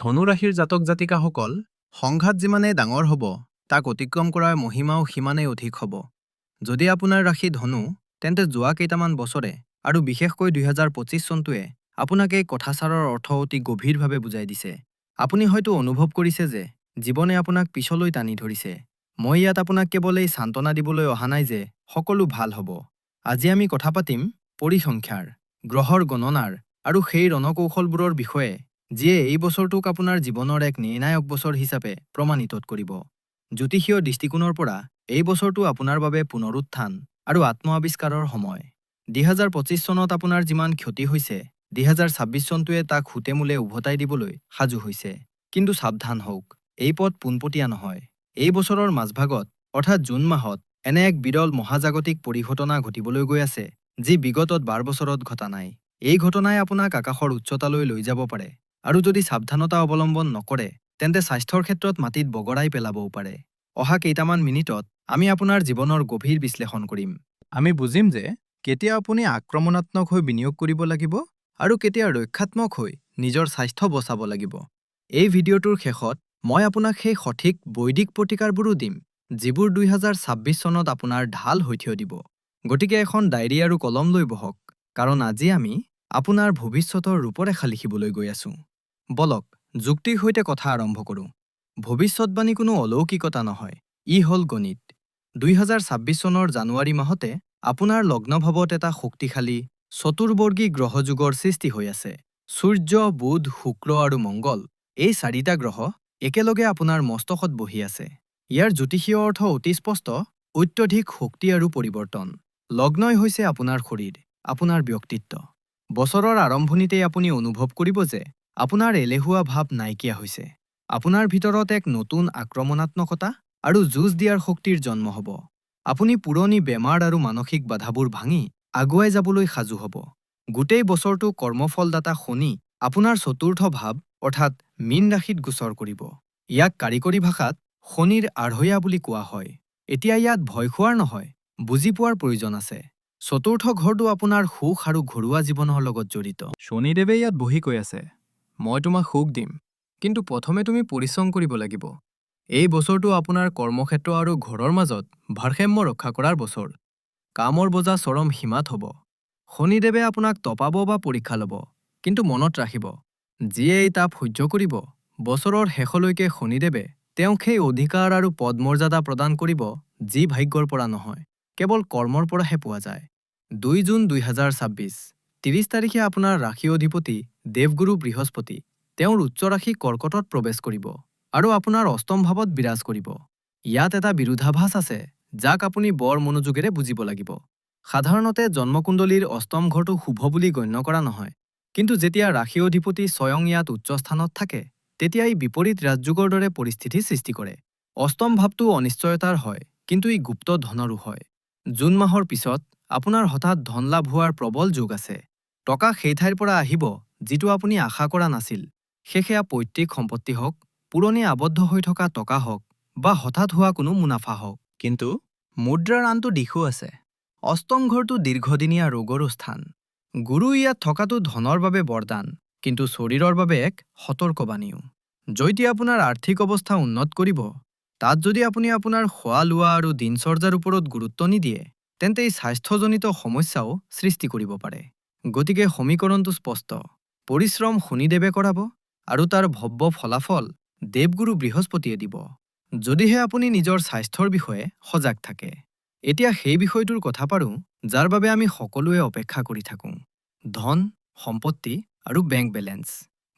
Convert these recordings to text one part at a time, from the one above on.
ধনু ৰাশিৰ জাতক জাতিকাসকল সংঘাত যিমানেই ডাঙৰ হ'ব তাক অতিক্ৰম কৰাৰ মহিমাও সিমানেই অধিক হ'ব। যদি আপোনাৰ ৰাশি ধনু, তেন্তে যোৱা কেইটামান বছৰে আৰু বিশেষকৈ 2025 চনটোৱে আপোনাক এই কথাচাৰৰ অৰ্থ অতি গভীৰভাৱে বুজাই দিছে। আপুনি হয়তো অনুভৱ কৰিছে যে জীৱনে আপোনাক পিছলৈ টানি ধৰিছে। মই ইয়াত আপোনাক কেৱল এই সান্তনা দিবলৈ অহা নাই যে সকলো ভাল হ'ব। আজি আমি কথা পাতিম পৰিসংখ্যাৰ, গ্ৰহৰ গণনাৰ আৰু সেই ৰণকৌশলবোৰৰ বিষয়ে যিয়ে এই বছৰটোক আপোনাৰ জীৱনৰ এক নিৰ্ণায়ক বছৰ হিচাপে প্ৰমাণিত কৰিব। জ্যোতিষীয় দৃষ্টিকোণৰ পৰা এই বছৰটো আপোনাৰ বাবে পুনৰুত্থান আৰু আত্ম-আৱিষ্কাৰৰ সময়। 2025 চনত আপোনাৰ যিমান ক্ষতি হৈছে, 2026 চনটোৱে তাক হুতেমূলে উভতাই দিবলৈ সাজু হৈছে। কিন্তু সাৱধান হওক, এই পথ পোনপটীয়া নহয়। এই বছৰৰ মাজভাগত, অৰ্থাৎ জুন মাহত, এনে এক বিৰল মহাজাগতিক পৰিঘটনা ঘটিবলৈ গৈ আছে যি বিগত 12 বছৰত ঘটা নাই। এই ঘটনাই আপোনাক আকাশৰ উচ্চতালৈ লৈ যাব পাৰে আৰু যদি সাৱধানতা অৱলম্বন নকৰে তেন্তে স্বাস্থ্যৰ ক্ষেত্ৰত মাটিত বগৰাই পেলাবও পাৰে। অহা কেইটামান মিনিটত আমি আপোনাৰ জীৱনৰ গভীৰ বিশ্লেষণ কৰিম। আমি বুজিম যে কেতিয়া আপুনি আক্ৰমণাত্মক হৈ বিনিয়োগ কৰিব লাগিব আৰু কেতিয়া ৰক্ষাত্মক হৈ নিজৰ স্বাস্থ্য বচাব লাগিব। এই ভিডিঅ'টোৰ শেষত মই আপোনাক সেই সঠিক বৈদিক প্ৰতিকাৰবোৰো দিম যিবোৰ 2026 চনত আপোনাৰ ঢাল হৈ থিয় দিব। গতিকে এখন ডায়েৰী আৰু কলম লৈ বহক, কাৰণ আজি আমি আপোনাৰ ভৱিষ্যতৰ ৰূপৰেখা লিখিবলৈ গৈ আছো। বলক যুক্তিৰ সৈতে কথা আৰম্ভ কৰোঁ। ভৱিষ্যতবাণী কোনো অলৌকিকতা নহয়, ই হ'ল গণিত। 2026 চনৰ জানুৱাৰী মাহতে আপোনাৰ লগ্নভাৱত এটা শক্তিশালী চতুৰ্বৰ্গী গ্ৰহযোগৰ সৃষ্টি হৈ আছে। সূৰ্য, বুধ, শুক্ৰ আৰু মংগল, এই চাৰিটা গ্ৰহ একেলগে আপোনাৰ মস্তকত বহি আছে। ইয়াৰ জ্যোতিষীয় অৰ্থ অতি স্পষ্ট: অত্যধিক শক্তি আৰু পৰিৱৰ্তন। লগ্নই হৈছে আপোনাৰ শৰীৰ, আপোনাৰ ব্যক্তিত্ব। বছৰৰ আৰম্ভণিতেই আপুনি অনুভৱ কৰিব যে আপোনাৰ এলেহুৱা ভাৱ নাইকিয়া হৈছে। আপোনাৰ ভিতৰত এক নতুন আক্ৰমণাত্মকতা আৰু যুঁজ দিয়াৰ শক্তিৰ জন্ম হ'ব। আপুনি পুৰণি বেমাৰ আৰু মানসিক বাধাবোৰ ভাঙি আগুৱাই যাবলৈ সাজু হ'ব। গোটেই বছৰটো কৰ্মফলদাতা শনি আপোনাৰ চতুৰ্থ ভাৱ অৰ্থাৎ মীন ৰাশিত গোচৰ কৰিব। ইয়াক কাৰিকৰী ভাষাত শনিৰ আঢ়ৈয়া বুলি কোৱা হয়। এতিয়া ইয়াত ভয় খোৱাৰ নহয়, বুজি পোৱাৰ প্ৰয়োজন আছে। চতুৰ্থ ঘৰটো আপোনাৰ সুখ আৰু ঘৰুৱা জীৱনৰ লগত জড়িত। শনিদেৱে ইয়াত বহি কৈ আছে, মই তোমাক সুখ দিম, কিন্তু প্ৰথমে তুমি পৰিশ্ৰম কৰিব লাগিব। এই বছৰটো আপোনাৰ কৰ্মক্ষেত্ৰ আৰু ঘৰৰ মাজত ভাৰসাম্য ৰক্ষা কৰাৰ বছৰ। কামৰ বোজা চৰম সীমাত হ'ব। শনিদেৱে আপোনাক তপাব বা পৰীক্ষা ল'ব, কিন্তু মনত ৰাখিব, যিয়ে এই তাপ সহ্য কৰিব, বছৰৰ শেষলৈকে শনিদেৱে তেওঁক সেই অধিকাৰ আৰু পদমৰ্যাদা প্ৰদান কৰিব যি ভাগ্যৰ পৰা নহয়, কেৱল কৰ্মৰ পৰাহে পোৱা যায়। 2 জুন 2026, 30 তাৰিখে আপোনাৰ ৰাশি অধিপতি দেৱগুৰু বৃহস্পতি তেওঁৰ উচ্চ ৰাশি কৰ্কটত প্ৰৱেশ কৰিব আৰু আপোনাৰ অষ্টম ভাৱত বিৰাজ কৰিব। ইয়াত এটা বিৰোধাভাস আছে যাক আপুনি বৰ মনোযোগেৰে বুজিব লাগিব। সাধাৰণতে জন্মকুণ্ডলীৰ অষ্টম ঘৰটো শুভ বুলি গণ্য কৰা নহয়, কিন্তু যেতিয়া ৰাশি অধিপতি স্বয়ং ইয়াত উচ্চ স্থানত থাকে তেতিয়া ই বিপৰীত ৰাজযোগৰ দৰে পৰিস্থিতি সৃষ্টি কৰে। অষ্টম ভাৱটো অনিশ্চয়তাৰ হয়, কিন্তু ই গুপ্ত ধনৰো হয়। জুন মাহৰ পিছত আপোনাৰ হঠাৎ ধন লাভ হোৱাৰ প্ৰবল যোগ আছে। টকা সেই ঠাইৰ পৰা আহিব যিটো আপুনি আশা কৰা নাছিল। সেয়া পৈতৃক সম্পত্তি হওক, পুৰণি আবদ্ধ হৈ থকা টকা হওক বা হঠাৎ হোৱা কোনো মুনাফা হওক। কিন্তু মুদ্ৰাৰ আনটো দিশো আছে। অষ্টম ঘৰটো দীৰ্ঘদিনীয়া ৰোগৰো স্থান। গুৰু ইয়াত থকাটো ধনৰ বাবে বৰদান, কিন্তু শৰীৰৰ বাবে এক সতৰ্কবাণীও। যেতিয়া আপোনাৰ আৰ্থিক অৱস্থা উন্নত কৰিব, তাত যদি আপুনি আপোনাৰ খোৱা লোৱা আৰু দিনচৰ্যাৰ ওপৰত গুৰুত্ব নিদিয়ে, তেন্তে এই স্বাস্থ্যজনিত সমস্যাও সৃষ্টি কৰিব পাৰে। গতিকে সমীকৰণটো স্পষ্ট: পৰিশ্ৰম শনিদেৱে কৰাব আৰু তাৰ ভব্য ফলাফল দেৱগুৰু বৃহস্পতিয়ে দিব, যদিহে আপুনি নিজৰ স্বাস্থ্যৰ বিষয়ে সজাগ থাকে। এতিয়া সেই বিষয়টোৰ কথা পাৰোঁ যাৰ বাবে আমি সকলোৱে অপেক্ষা কৰি থাকোঁ: ধন, সম্পত্তি আৰু বেংক বেলেন্স।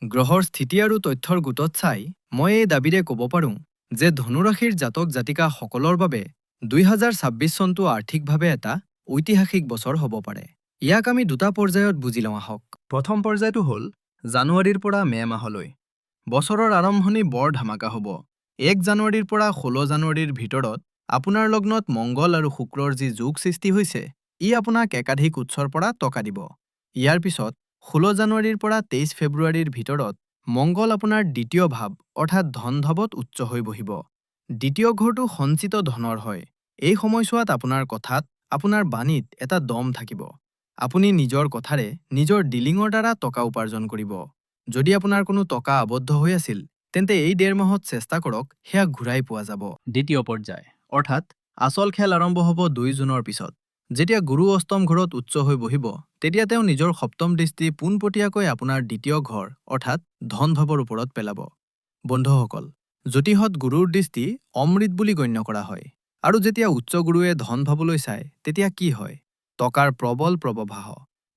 গ্ৰহৰ স্থিতি আৰু তথ্যৰ গোটত চাই মই এই দাবীৰে ক'ব পাৰোঁ যে ধনুৰাশিৰ জাতক জাতিকাসকলৰ বাবে 2026 চনটো আৰ্থিকভাৱে এটা ঐতিহাসিক বছৰ হ'ব পাৰে। ইয়াক আমি দুটা পৰ্যায়ত বুজি লওঁ আহক। প্ৰথম পৰ্যায়টো হ'ল জানুৱাৰীৰ পৰা মে' মাহলৈ। বছৰৰ আৰম্ভণি বৰ ধামাকা হ'ব। 1 জানুৱাৰীৰ পৰা 16 জানুৱাৰীৰ ভিতৰত আপোনাৰ লগ্নত মংগল আৰু শুক্ৰৰ যি যোগ সৃষ্টি হৈছে, ই আপোনাক একাধিক উৎসৰ পৰা টকা দিব। ইয়াৰ পিছত 16 জানুৱাৰীৰ পৰা 23 ফেব্ৰুৱাৰীৰ ভিতৰত মংগল আপোনাৰ দ্বিতীয় ভাৱ অৰ্থাৎ ধন ভাৱত উচ্চ হৈ বহিব। দ্বিতীয় ঘৰটো সঞ্চিত ধনৰ হয়। এই সময়ছোৱাত আপোনাৰ কথাত, আপোনাৰ বাণীত এটা দম থাকিব। আপুনি নিজৰ কথাৰে নিজৰ ডিলিঙৰ দ্বাৰা টকা উপাৰ্জন কৰিব। যদি আপোনাৰ কোনো টকা আবদ্ধ হৈ আছিল, তেন্তে এই 1.5 মাহত চেষ্টা কৰক সেয়া ঘূৰাই পোৱা যাব। দ্বিতীয় পৰ্যায়, অৰ্থাৎ আচল খেল আৰম্ভ হ'ব 2 জুনৰ পিছত। যেতিয়া গুৰু অষ্টম ঘৰত উচ্চ হৈ বহিব, তেতিয়া তেওঁ নিজৰ সপ্তম দৃষ্টি পোনপটীয়াকৈ আপোনাৰ দ্বিতীয় ঘৰ অৰ্থাৎ ধন ভাৱৰ ওপৰত পেলাব। বন্ধুসকল, জ্যোতিষত গুৰুৰ দৃষ্টি অমৃত বুলি গণ্য কৰা হয়। আৰু যেতিয়া উচ্চ গুৰুৱে ধন ভাৱলৈ চায়, তেতিয়া কি হয়? টকাৰ প্ৰবল প্ৰৱাহ।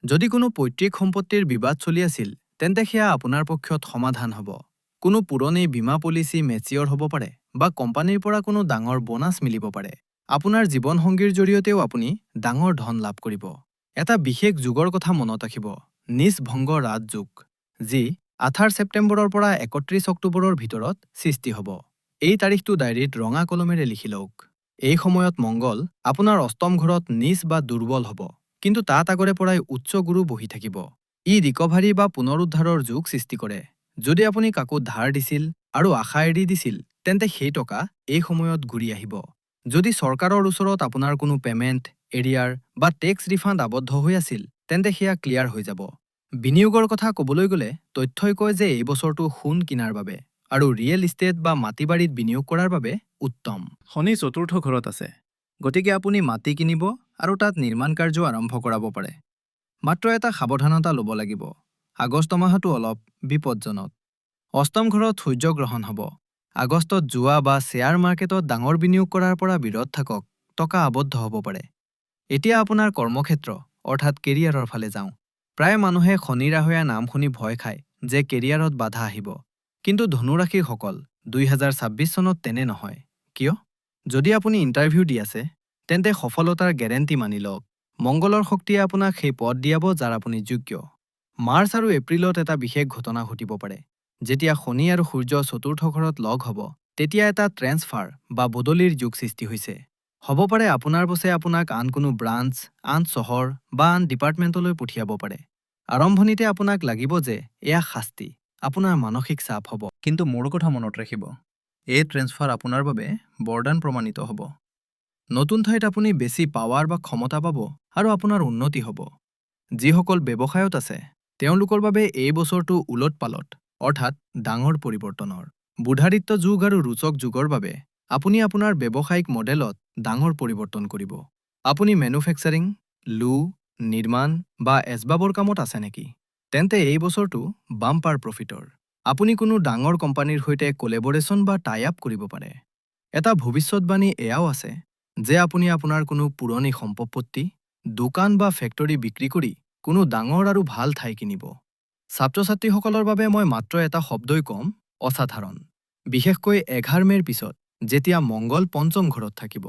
যদি কোনো পৈতৃক সম্পত্তিৰ বিবাদ চলি আছিল, তেন্তে সেয়া আপোনাৰ পক্ষত সমাধান হ'ব। কোনো পুৰণি বীমা পলিচি মেচিয়ৰ হ'ব পাৰে বা কোম্পানীৰ পৰা কোনো ডাঙৰ বোনাছ মিলিব পাৰে। আপোনাৰ জীৱনসংগীৰ জৰিয়তেও আপুনি ডাঙৰ ধন লাভ কৰিব। এটা বিশেষ যুগৰ কথা মনত ৰাখিব, নিজ-ভংগ ৰাজযোগ, যি 18 ছেপ্টেম্বৰৰ পৰা 31 অক্টোবৰৰ ভিতৰত সৃষ্টি হ'ব। এই তাৰিখটো ডায়েৰীত ৰঙা কলমেৰে লিখি লওক। এই সময়ত মংগল আপোনাৰ অষ্টম ঘৰত নিজ বা দুৰ্বল হ'ব, কিন্তু তাত আগৰে পৰাই উচ্চ গুৰু বহি থাকিব। ই ৰিকভাৰী বা পুনৰুদ্ধাৰৰ যুগ সৃষ্টি কৰে। যদি আপুনি কাকো ধাৰ দিছিল আৰু আশা এৰি দিছিল, তেন্তে সেই টকা এই সময়ত ঘূৰি আহিব। যদি চৰকাৰৰ ওচৰত আপোনাৰ কোনো পেমেণ্ট, এৰিয়াৰ বা টেক্স ৰিফাণ্ড আবদ্ধ হৈ আছিল, তেন্তে সেয়া ক্লিয়াৰ হৈ যাব। বিনিয়োগৰ কথা ক'বলৈ গ'লে, তথ্যই কয় যে এই বছৰটো সোণ কিনাৰ বাবে আৰু ৰিয়েল ইষ্টেট বা মাটি-বাৰীত বিনিয়োগ কৰাৰ বাবে উত্তম। শনি চতুৰ্থ ঘৰত আছে, গতিকে আপুনি মাটি কিনিব আৰু তাত নিৰ্মাণ কাৰ্য আৰম্ভ কৰাব পাৰে। মাত্ৰ এটা সাৱধানতা ল'ব লাগিব, আগষ্ট মাহটো অলপ বিপদজনক। অষ্টম ঘৰত সূৰ্যগ্ৰহণ হ'ব। আগষ্টত জুৱা বা শ্বেয়াৰ মাৰ্কেটত ডাঙৰ বিনিয়োগ কৰাৰ পৰা বিৰত থাকক, টকা আবদ্ধ হ'ব পাৰে। এতিয়া আপোনাৰ কৰ্মক্ষেত্ৰ অৰ্থাৎ কেৰিয়াৰৰ ফালে যাওঁ। প্ৰায় মানুহে শনি ৰাহুয়া নাম শুনি ভয় খায় যে কেৰিয়াৰত বাধা আহিব। কিন্তু ধনুৰাশিসকল, 2026 চনত তেনে নহয়। কিয়? যদি আপুনি ইণ্টাৰভিউ দি আছে, তেন্তে সফলতাৰ গেৰেণ্টি মানি লওক। মংগলৰ শক্তিয়ে আপোনাক সেই পদ দিয়াব যাৰ আপুনি যোগ্য। মাৰ্চ আৰু এপ্ৰিলত এটা বিশেষ ঘটনা ঘটিব পাৰে। যেতিয়া শনি আৰু সূৰ্য চতুৰ্থ ঘৰত লগ হ'ব, তেতিয়া এটা ট্ৰেন্সফাৰ বা বদলিৰ যুগ সৃষ্টি হৈছে। হ'ব পাৰে আপোনাৰ বছে আপোনাক আন কোনো ব্ৰাঞ্চ, আন চহৰ বা আন ডিপাৰ্টমেণ্টলৈ পঠিয়াব পাৰে। আৰম্ভণিতে আপোনাক লাগিব যে এয়া শাস্তি, আপোনাৰ মানসিক চাপ হ'ব। কিন্তু মোৰ কথা মনত ৰাখিব, এই ট্ৰেন্সফাৰ আপোনাৰ বাবে বৰদান প্ৰমাণিত হ'ব। নতুন ঠাইত আপুনি বেছি পাৱাৰ বা ক্ষমতা পাব আৰু আপোনাৰ উন্নতি হ'ব। যিসকল ব্যৱসায়ত আছে, তেওঁলোকৰ বাবে এই বছৰটো উলট-পালট, অৰ্থাৎ ডাঙৰ পৰিৱৰ্তনৰ। বুধাদিত্য যুগ আৰু ৰোচক যুগৰ বাবে আপুনি আপোনাৰ ব্যৱসায়িক মডেলত ডাঙৰ পৰিৱৰ্তন কৰিব। আপুনি মেনুফেকচাৰিং, লো, নিৰ্মাণ বা এছবাবৰ কামত আছে নেকি? তেন্তে এই বছৰটো বাম্পাৰ প্ৰফিটৰ। আপুনি কোনো ডাঙৰ কোম্পানীৰ সৈতে কোলেবৰেচন বা টাই আপ কৰিব পাৰে। এটা ভৱিষ্যতবাণী এয়াও আছে যে আপুনি আপোনাৰ কোনো পুৰণি সম্পত্তি, দোকান বা ফেক্টৰী বিক্ৰী কৰি কোনো ডাঙৰ আৰু ভাল ঠাই কিনিব। ছাত্ৰ-ছাত্ৰীসকলৰ বাবে মই মাত্ৰ এটা শব্দই ক'ম, অসাধাৰণ। বিশেষকৈ 11 মে'ৰ পিছত, যেতিয়া মংগল পঞ্চম ঘৰত থাকিব।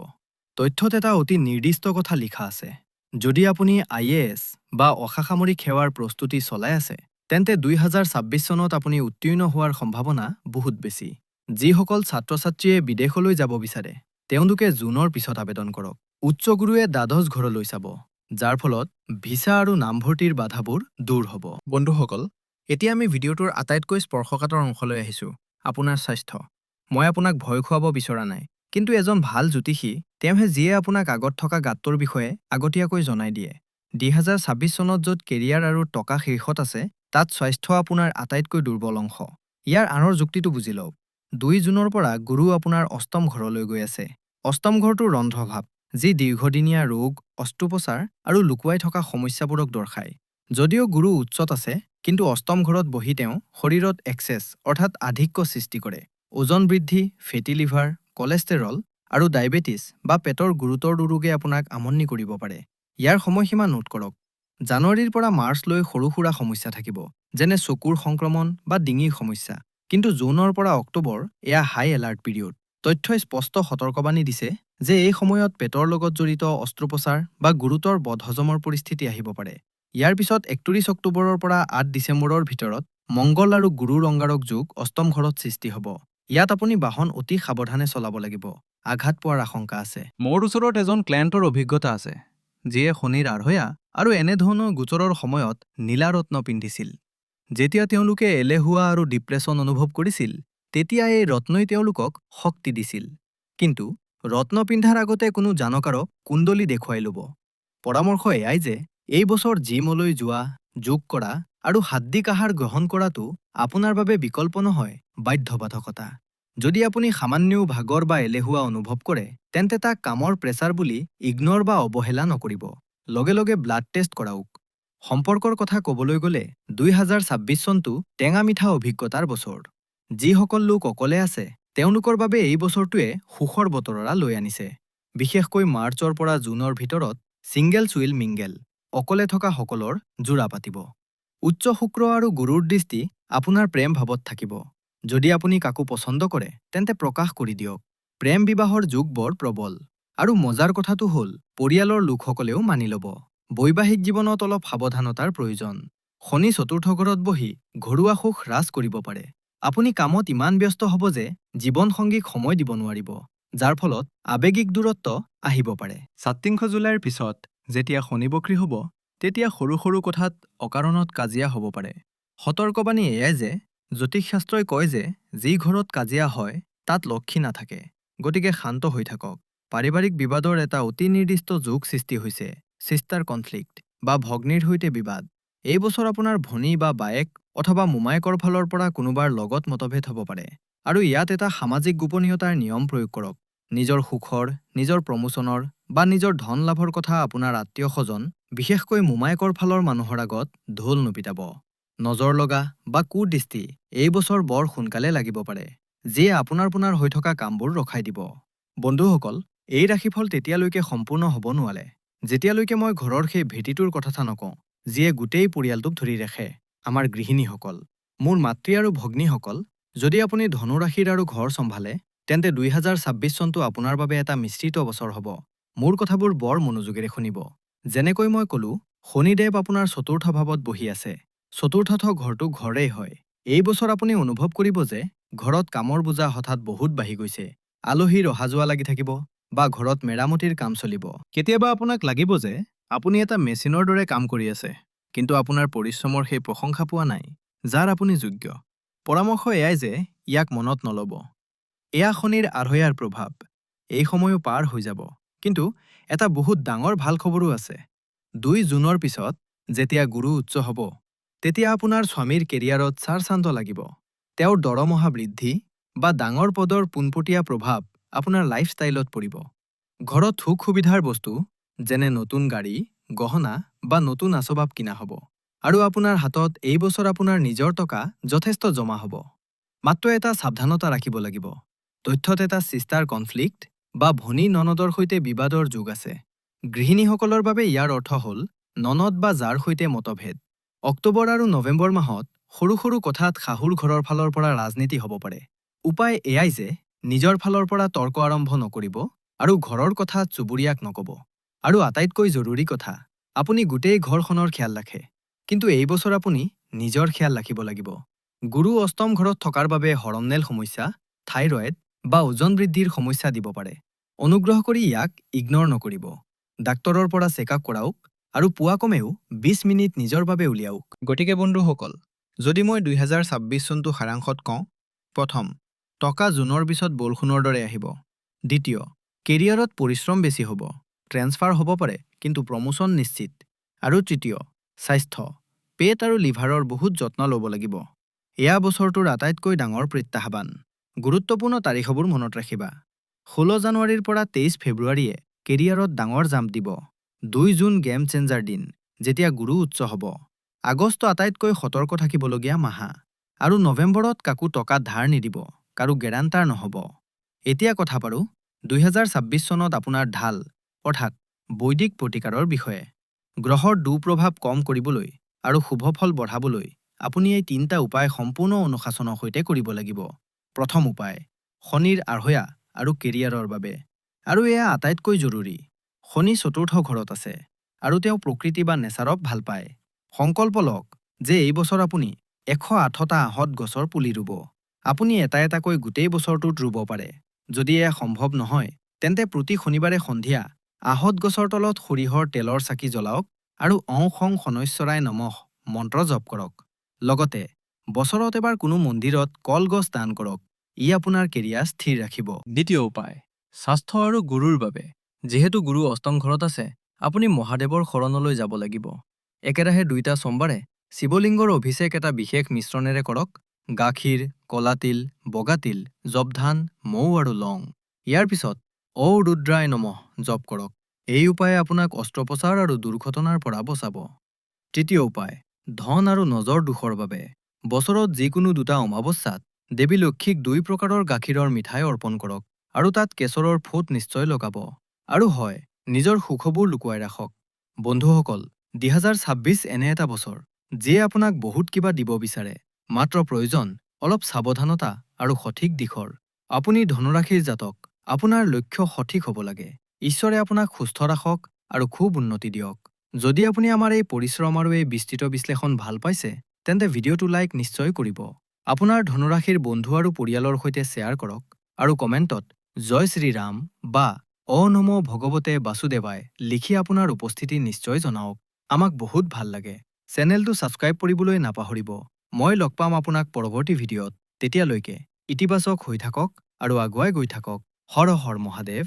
তথ্যত এটা অতি নিৰ্দিষ্ট কথা লিখা আছে। যদি আপুনি IAS বা অসামৰিক সেৱাৰ প্ৰস্তুতি চলাই আছে, তেন্তে 2026 চনত আপুনি উত্তীৰ্ণ হোৱাৰ সম্ভাৱনা বহুত বেছি। যিসকল ছাত্ৰ-ছাত্ৰীয়ে বিদেশলৈ যাব বিচাৰে, তেওঁলোকে জুনৰ পিছত আবেদন কৰক। উচ্চ গুৰুৱে দ্বাদশ ঘৰলৈ চাব, যাৰ ফলত ভিছা আৰু নামভৰ্তিৰ বাধাবোৰ দূৰ হ'ব। বন্ধুসকল, এতিয়া আমি ভিডিঅ'টোৰ আটাইতকৈ স্পৰ্শকাতৰ অংশলৈ আহিছোঁ, আপোনাৰ স্বাস্থ্য। মই আপোনাক ভয় খুৱাব বিচৰা নাই, কিন্তু এজন ভাল জ্যোতিষী তেওঁহে যিয়ে আপোনাক আগত থকা গাঁতটোৰ বিষয়ে আগতীয়াকৈ জনাই দিয়ে। 2026 চনত য'ত কেৰিয়াৰ আৰু টকা শীৰ্ষত আছে, তাত স্বাস্থ্য আপোনাৰ আটাইতকৈ দুৰ্বল অংশ। ইয়াৰ আঁৰৰ যুক্তিটো বুজি লওক। 2 জুনৰ পৰা গুৰু আপোনাৰ অষ্টম ঘৰলৈ গৈ আছে। অষ্টম ঘৰটো ৰন্ধ্ৰভাৱ, যি দীৰ্ঘদিনীয়া ৰোগ, অস্ত্ৰোপচাৰ আৰু লুকুৱাই থকা সমস্যাবোৰক দৰ্শায়। যদিও গুৰু উচ্চত আছে, কিন্তু অষ্টম ঘৰত বহি তেওঁ শৰীৰত এক্সেছ অৰ্থাৎ আধিক্য সৃষ্টি কৰে। ওজন বৃদ্ধি, ফেটি লিভাৰ, কলেষ্টেৰল আৰু ডায়েবেটিছ বা পেটৰ গুৰুতৰ ৰোগে আপোনাক আমনি কৰিব পাৰে। ইয়াৰ সময়সীমা নোট কৰক। জানুৱাৰীৰ পৰা মাৰ্চলৈ সৰু-সুৰা সমস্যা থাকিব, যেনে চকুৰ সংক্ৰমণ বা ডিঙিৰ সমস্যা। কিন্তু জুনৰ পৰা অক্টোবৰ এয়া হাই এলাৰ্ট পিৰিয়ড। তথ্যই স্পষ্ট সতৰ্কবাণী দিছে যে এই সময়ত পেটৰ লগত জড়িত অস্ত্ৰোপচাৰ বা গুৰুতৰ বদহজমৰ পৰিস্থিতি আহিব পাৰে। ইয়াৰ পিছত 31 অক্টোবৰৰ পৰা 8 ডিচেম্বৰৰ ভিতৰত মংগল আৰু গুৰুৰ অংগাৰক যুগ অষ্টম ঘৰত সৃষ্টি হ'ব। ইয়াত আপুনি বাহন অতি সাৱধানে চলাব লাগিব। আঘাত পোৱাৰ আশংকা আছে। মোৰ ওচৰত এজন ক্লায়েণ্টৰ অভিজ্ঞতা আছে, যিয়ে শনিৰ আঢ়ৈয়া আৰু এনেধৰণৰ গোচৰৰ সময়ত নীলা ৰত্ন পিন্ধিছিল। যেতিয়া তেওঁলোকে এলেহুৱা আৰু ডিপ্ৰেছন অনুভৱ কৰিছিল, তেতিয়া এই ৰত্নই তেওঁলোকক শক্তি দিছিল। কিন্তু ৰত্ন পিন্ধাৰ আগতে কোনো জানকাৰক কুণ্ডলী দেখুৱাই ল'ব। পৰামৰ্শ এয়াই যে এই বছৰ জিমলৈ যোৱা, যোগ কৰা আৰু সাত্বিক আহাৰ গ্ৰহণ কৰাটো আপোনাৰ বাবে বিকল্প নহয়, বাধ্যবাধকতা। যদি আপুনি সামান্যও ভাগৰ বা এলেহুৱা অনুভৱ কৰে, তেন্তে তাক কামৰ প্ৰেছাৰ বুলি ইগনৰ বা অৱহেলা নকৰিব। লগে লগে ব্লাড টেষ্ট কৰাওক। সম্পৰ্কৰ কথা ক'বলৈ গ'লে 2026 চনটো টেঙা মিঠা অভিজ্ঞতাৰ বছৰ। যিসকল লোক অকলে আছে, তেওঁলোকৰ বাবে এই বছৰটোৱে সুখৰ বতৰা লৈ আনিছে। বিশেষকৈ মাৰ্চৰ পৰা জুনৰ ভিতৰত ছিংগেল চুইল মিংগেল, অকলে থকা সকলৰ জোৰা পাতিব। উচ্চ শুক্ৰ আৰু গুৰুৰ দৃষ্টি আপোনাৰ প্ৰেম ভাৱত থাকিব। যদি আপুনি কাকো পচন্দ কৰে, তেন্তে প্ৰকাশ কৰি দিয়ক। প্ৰেম বিবাহৰ যুগ বৰ প্ৰবল। আৰু মজাৰ কথাটো হ'ল, পৰিয়ালৰ লোকসকলেও মানি ল'ব। বৈবাহিক জীৱনত অলপ সাৱধানতাৰ প্ৰয়োজন। শনি চতুৰ্থ ঘৰত বহি ঘৰুৱা সুখ হ্ৰাস কৰিব পাৰে। আপুনি কামত ইমান ব্যস্ত হ'ব যে জীৱনসংগীক সময় দিব নোৱাৰিব, যাৰ ফলত আৱেগিক দূৰত্ব আহিব পাৰে। 27 জুলাইৰ পিছত যেতিয়া শনি বক্ৰী হ'ব, তেতিয়া সৰু সৰু কথাত অকাৰণত কাজিয়া হ'ব পাৰে। সতৰ্কবাণী এয়াই যে জ্যোতিষশাস্ত্ৰই কয় যে যি ঘৰত কাজিয়া হয় তাত লক্ষ্মী নাথাকে। গতিকে শান্ত হৈ থাকক। পাৰিবাৰিক বিবাদৰ এটা অতি নিৰ্দিষ্ট যোগ সৃষ্টি হৈছে, ছিষ্টাৰ কনফ্লিক্ট বা ভগ্নীৰ সৈতে বিবাদ। এই বছৰ আপোনাৰ ভনী বা বায়েক অথবা মোমায়েকৰ ফালৰ পৰা কোনোবাৰ লগত মতভেদ হ'ব পাৰে। আৰু ইয়াত এটা সামাজিক গোপনীয়তাৰ নিয়ম প্ৰয়োগ কৰক। নিজৰ সুখৰ, নিজৰ প্ৰমোচনৰ বা নিজৰ ধন লাভৰ কথা আপোনাৰ আত্মীয় স্বজন, বিশেষকৈ মোমায়েকৰ ফালৰ মানুহৰ আগত ঢোল নুপিটাব। নজৰ লগা বা কুদৃষ্টি এই বছৰ বৰ সোনকালে লাগিব পাৰে, যিয়ে আপোনাৰ হৈ থকা কামবোৰ ৰখাই দিব। বন্ধুসকল, এই ৰাশিফল তেতিয়ালৈকে সম্পূৰ্ণ হ'ব নোৱাৰে, যেতিয়ালৈকে মই ঘৰৰ সেই ভেটিটোৰ কথা নকওঁ, যিয়ে গোটেই পৰিয়ালটোক ধৰি ৰাখে। আমাৰ গৃহিণীসকল, মোৰ মাতৃ আৰু ভগ্নীসকল, যদি আপুনি ধনু ৰাশিৰ আৰু ঘৰ চম্ভালে, তেন্তে 2026 চনটো আপোনাৰ বাবে এটা মিশ্ৰিত বছৰ হ'ব। মোৰ কথাবোৰ বৰ মনোযোগেৰে শুনিব। যেনেকৈ মই ক'লো, শনিদেৱ আপোনাৰ চতুৰ্থ ভাৱত বহি আছে। চতুৰ্থথ ঘৰটো ঘৰেই হয়। এই বছৰ আপুনি অনুভৱ কৰিব যে ঘৰত কামৰ বোজা হঠাৎ বহুত বাঢ়ি গৈছে। আলহীৰ অহা যোৱা লাগি থাকিব বা ঘৰত মেৰামতিৰ কাম চলিব। কেতিয়াবা আপোনাক লাগিব যে আপুনি এটা মেচিনৰ দৰে কাম কৰি আছে, কিন্তু আপোনাৰ পৰিশ্ৰমৰ সেই প্ৰশংসা পোৱা নাই, যাৰ আপুনি যোগ্য। পৰামৰ্শ এয়াই যে ইয়াক মনত নল'ব। এয়া শনিৰ আঢ়ৈয়াৰ প্ৰভাৱ। এই সময়ো পাৰ হৈ যাব। কিন্তু এটা বহুত ডাঙৰ ভাল খবৰো আছে। 2 জুনৰ পিছত যেতিয়া গুৰু উচ্চ হ'ব, তেতিয়া আপোনাৰ স্বামীৰ কেৰিয়াৰত চাৰচান্ত লাগিব। তেওঁৰ দৰমহা বৃদ্ধি বা ডাঙৰ পদৰ পোনপটীয়া প্ৰভাৱ আপোনাৰ লাইফষ্টাইলত পৰিব। ঘৰত সুখ সুবিধাৰ বস্তু যেনে নতুন গাড়ী, গহনা বা নতুন আচবাব কিনা হ'ব। আৰু আপোনাৰ হাতত এই বছৰ আপোনাৰ নিজৰ টকা যথেষ্ট জমা হ'ব। মাত্ৰ এটা সাৱধানতা ৰাখিব লাগিব। তথ্যত এটা ছিষ্টাৰ কনফ্লিক্ট বা ভনী ননদৰ সৈতে বিবাদৰ যোগ আছে। গৃহিণীসকলৰ বাবে ইয়াৰ অৰ্থ হ'ল ননদ বা যাৰ সৈতে মতভেদ। অক্টোবৰ আৰু নৱেম্বৰ মাহত সৰু সৰু কথাত শাহুৰ ঘৰৰ ফালৰ পৰা ৰাজনীতি হ'ব পাৰে। উপায় এয়াই যে নিজৰ ফালৰ পৰা তৰ্ক আৰম্ভ নকৰিব আৰু ঘৰৰ কথা চুবুৰীয়াক নক'ব। আৰু আটাইতকৈ জৰুৰী কথা, আপুনি গোটেই ঘৰখনৰ খিয়াল ৰাখে। কিন্তু এই বছৰ আপুনি নিজৰ খিয়াল ৰাখিব লাগিব। গুৰু অষ্টম ঘৰত থকাৰ বাবে হৰমনেল সমস্যা, থাইৰয়েড বা ওজন বৃদ্ধিৰ সমস্যা দিব পাৰে। অনুগ্ৰহ কৰি ইয়াক ইগনৰ নকৰিব। ডাক্তৰৰ পৰা চেকআপ কৰাওক আৰু পুৱা কমেও 20 মিনিট নিজৰ বাবে উলিয়াওক। গতিকে বন্ধুসকল, যদি মই 2026 চনটো সাৰাংশত কওঁ, প্ৰথম, টকা জুনৰ পিছত বৰষুণৰ দৰে আহিব। দ্বিতীয়, কেৰিয়াৰত পৰিশ্ৰম বেছি হ'ব। ট্ৰেন্সফাৰ হ'ব পাৰে, কিন্তু প্ৰমোচন নিশ্চিত। আৰু তৃতীয়, স্বাস্থ্য, পেট আৰু লিভাৰৰ বহুত যত্ন ল'ব লাগিব। এয়া বছৰটোৰ আটাইতকৈ ডাঙৰ প্ৰত্যাহ্বান। গুৰুত্বপূৰ্ণ তাৰিখবোৰ মনত ৰাখিবা। 16 জানুৱাৰীৰ পৰা 23 ফেব্ৰুৱাৰীয়ে কেৰিয়াৰত ডাঙৰ জাম্প দিব। 2 জুন গেম চেঞ্জাৰ দিন, যেতিয়া গুৰু উচ্চ হ'ব। আগষ্ট আটাইতকৈ সতৰ্ক থাকিবলগীয়া মাহ। আৰু নৱেম্বৰত কাকো টকা ধাৰ নিদিব, কাৰো গেৰাণ্টাৰ নহ'ব। এতিয়া কথা পাৰোঁ 2026 চনত আপোনাৰ ঢাল, অৰ্থাৎ বৈদিক প্ৰতিকাৰৰ বিষয়ে। গ্ৰহৰ দুঃপ্ৰভাৱ কম কৰিবলৈ আৰু শুভফল বঢ়াবলৈ আপুনি এই 3টা উপায় সম্পূৰ্ণ অনুশাসনৰ সৈতে কৰিব লাগিব। প্ৰথম উপায়, শনিৰ আঢ়ৈয়া আৰু কেৰিয়াৰৰ বাবে। আৰু এয়া আটাইতকৈ জৰুৰী। শনি চতুৰ্থ ঘৰত আছে আৰু তেওঁ প্ৰকৃতি বা নেচাৰক ভাল পায়। সংকল্প লওক যে এই বছৰ আপুনি 108টা আহঁত গছৰ পুলি ৰুব। আপুনি এটা এটাকৈ গোটেই বছৰটোত ৰুব পাৰে। যদি এয়া সম্ভৱ নহয়, তেন্তে প্ৰতি শনিবাৰে সন্ধিয়া আহঁত গছৰ তলত সৰিয়হৰ তেলৰ চাকি জ্বলাওক আৰু ওঁ খং শনৈশ্বৰাই নমঃ মন্ত্ৰ জপ কৰক। লগতে বছৰত এবাৰ কোনো মন্দিৰত কলগছ দান কৰক। ই আপোনাৰ কেৰিয়াৰ স্থিৰ ৰাখিব। দ্বিতীয় উপায়, স্বাস্থ্য আৰু গুৰুৰ বাবে। যিহেতু গুৰু অষ্টম ঘৰত আছে, আপুনি মহাদেৱৰ শৰণলৈ যাব লাগিব। একেৰাহে 2টা সোমবাৰে শিৱলিংগৰ অভিষেক এটা বিশেষ মিশ্ৰণেৰে কৰক। গাখীৰ, কলা তিল, বগা তিল, জপ ধান, মৌ আৰু লং। ইয়াৰ পিছত ঔ ৰুদ্ৰায় নমঃ জপ কৰক। এই উপায়ে আপোনাক অস্ত্ৰোপচাৰ আৰু দুৰ্ঘটনাৰ পৰা বচাব। তৃতীয় উপায়, ধন আৰু নজৰ দোষৰ বাবে। বছৰত যিকোনো 2টা অমাৱস্যাত দেৱী লক্ষ্মীক 2 প্ৰকাৰৰ গাখীৰৰ মিঠাই অৰ্পণ কৰক আৰু তাত কেশৰৰ ফোঁট নিশ্চয় লগাব। আৰু হয়, নিজৰ সুখবোৰ লুকুৱাই ৰাখক। বন্ধুসকল, 2026 এনে এটা বছৰ যিয়ে আপোনাক বহুত কিবা দিব বিচাৰে। মাত্ৰ প্ৰয়োজন অলপ সাৱধানতা আৰু সঠিক দিশৰ। আপুনি ধনুৰাশিৰ জাতক, আপোনাৰ লক্ষ্য সঠিক হ'ব লাগে। ঈশ্বৰে আপোনাক সুস্থ ৰাখক আৰু খুব উন্নতি দিয়ক। যদি আপুনি আমাৰ এই পৰিশ্ৰম আৰু এই বিস্তৃত বিশ্লেষণ ভাল পাইছে, তেন্তে ভিডিঅ'টো লাইক নিশ্চয় কৰিব। আপোনাৰ ধনুৰাশিৰ বন্ধু আৰু পৰিয়ালৰ সৈতে শ্বেয়াৰ কৰক আৰু কমেণ্টত জয় শ্ৰীৰাম বা অ নমো ভগৱতে বাসুদেৱাই লিখি আপোনাৰ উপস্থিতি নিশ্চয় জনাওক। আমাক বহুত ভাল লাগে। চেনেলটো ছাবস্ক্ৰাইব কৰিবলৈ নাপাহৰিব। মই লগ পাম আপোনাক পৰৱৰ্তী ভিডিঅ'ত। তেতিয়ালৈকে ইতিবাচক হৈ থাকক আৰু আগুৱাই গৈ থাকক। হৰ হৰ মহাদেৱ।